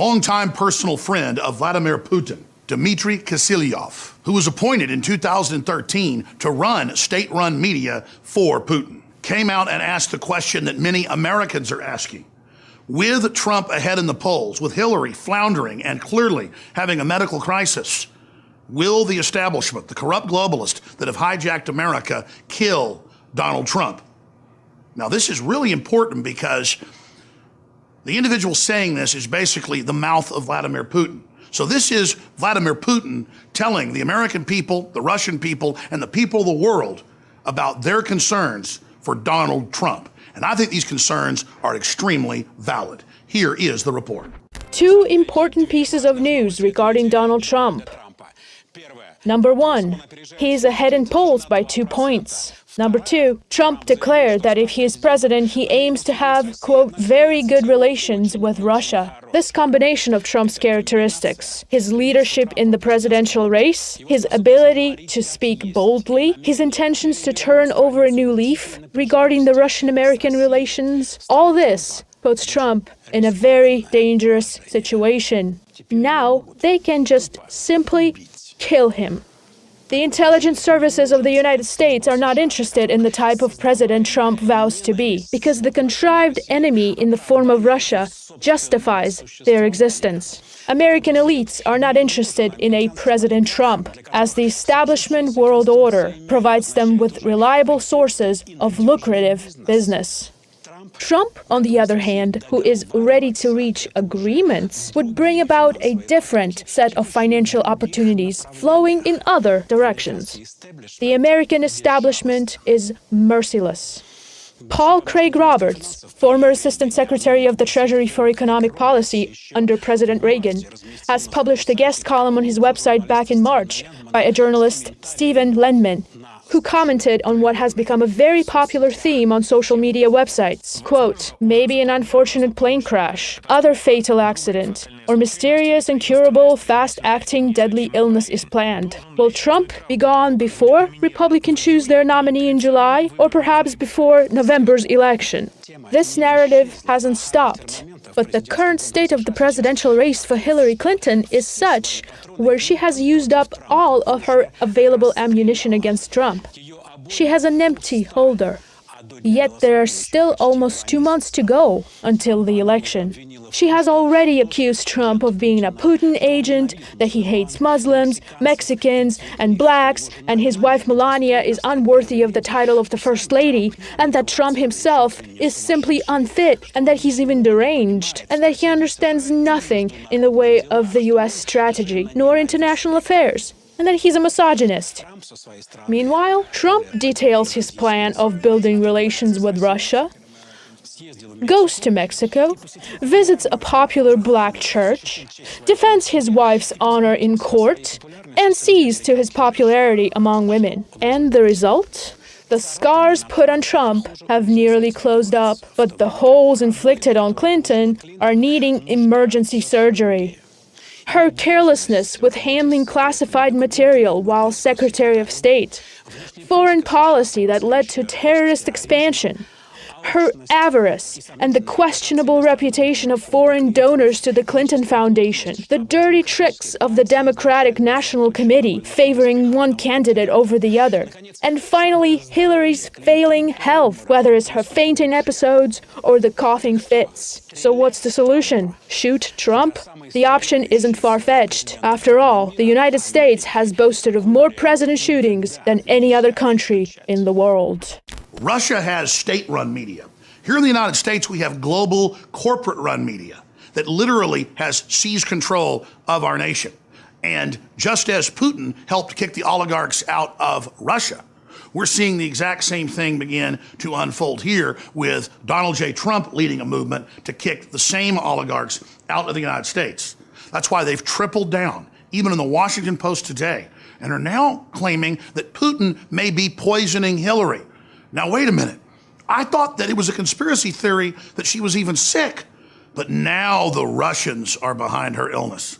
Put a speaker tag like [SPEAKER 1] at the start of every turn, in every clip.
[SPEAKER 1] longtime personal friend of Vladimir Putin, Dmitry Kislyak, who was appointed in 2013 to run state-run media for Putin, came out and asked the question that many Americans are asking. With Trump ahead in the polls, with Hillary floundering and clearly having a medical crisis, will the establishment, the corrupt globalists that have hijacked America, kill Donald Trump? Now, this is really important because the individual saying this is basically the mouth of Vladimir Putin. So this is Vladimir Putin telling the American people, the Russian people, and the people of the world about their concerns for Donald Trump. And I think these concerns are extremely valid. Here is the report.
[SPEAKER 2] Two important pieces of news regarding Donald Trump. Number one, he is ahead in polls by 2 points. Number two, Trump declared that if he is president, he aims to have, quote, very good relations with Russia. This combination of Trump's characteristics, his leadership in the presidential race, his ability to speak boldly, his intentions to turn over a new leaf regarding the Russian-American relations, all this puts Trump in a very dangerous situation. Now, they can just simply kill him. The intelligence services of the United States are not interested in the type of president Trump vows to be, because the contrived enemy in the form of Russia justifies their existence. American elites are not interested in a President Trump, as the establishment world order provides them with reliable sources of lucrative business. Trump, on the other hand, who is ready to reach agreements, would bring about a different set of financial opportunities flowing in other directions. The American establishment is merciless. Paul Craig Roberts, former Assistant Secretary of the Treasury for Economic Policy under President Reagan, has published a guest column on his website back in March by a journalist, Stephen Lendman, who commented on what has become a very popular theme on social media websites. Quote, maybe an unfortunate plane crash, other fatal accident, or mysterious, incurable, fast-acting, deadly illness is planned. Will Trump be gone before Republicans choose their nominee in July, or perhaps before November's election? This narrative hasn't stopped, but the current state of the presidential race for Hillary Clinton is such where she has used up all of her available ammunition against Trump. She has an empty holder. Yet there are still almost 2 months to go until the election. She has already accused Trump of being a Putin agent, that he hates Muslims, Mexicans, and blacks, and his wife Melania is unworthy of the title of the First Lady, and that Trump himself is simply unfit, and that he's even deranged, and that he understands nothing in the way of the U.S. strategy, nor international affairs, and that he's a misogynist. Meanwhile, Trump details his plan of building relations with Russia, goes to Mexico, visits a popular black church, defends his wife's honor in court, and sees to his popularity among women. And the result? The scars put on Trump have nearly closed up, but the holes inflicted on Clinton are needing emergency surgery. Her carelessness with handling classified material while Secretary of State, foreign policy that led to terrorist expansion, her avarice and the questionable reputation of foreign donors to the Clinton Foundation, the dirty tricks of the Democratic National Committee favoring one candidate over the other, and finally Hillary's failing health, whether it's her fainting episodes or the coughing fits. So what's the solution? Shoot Trump? The option isn't far-fetched. After all, the United States has boasted of more president shootings than any other country in the world.
[SPEAKER 1] Russia has state-run media. Here in the United States, we have global corporate-run media that literally has seized control of our nation. And just as Putin helped kick the oligarchs out of Russia, we're seeing the exact same thing begin to unfold here with Donald J. Trump leading a movement to kick the same oligarchs out of the United States. That's why they've tripled down, even in the Washington Post today, and are now claiming that Putin may be poisoning Hillary. Now, wait a minute. I thought that it was a conspiracy theory that she was even sick, but now the Russians are behind her illness.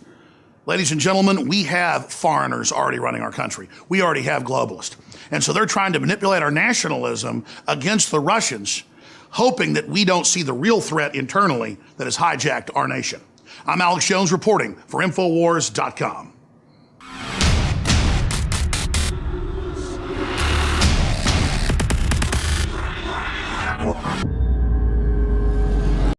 [SPEAKER 1] Ladies and gentlemen, we have foreigners already running our country. We already have globalists. And so they're trying to manipulate our nationalism against the Russians, hoping that we don't see the real threat internally that has hijacked our nation. I'm Alex Jones reporting for Infowars.com.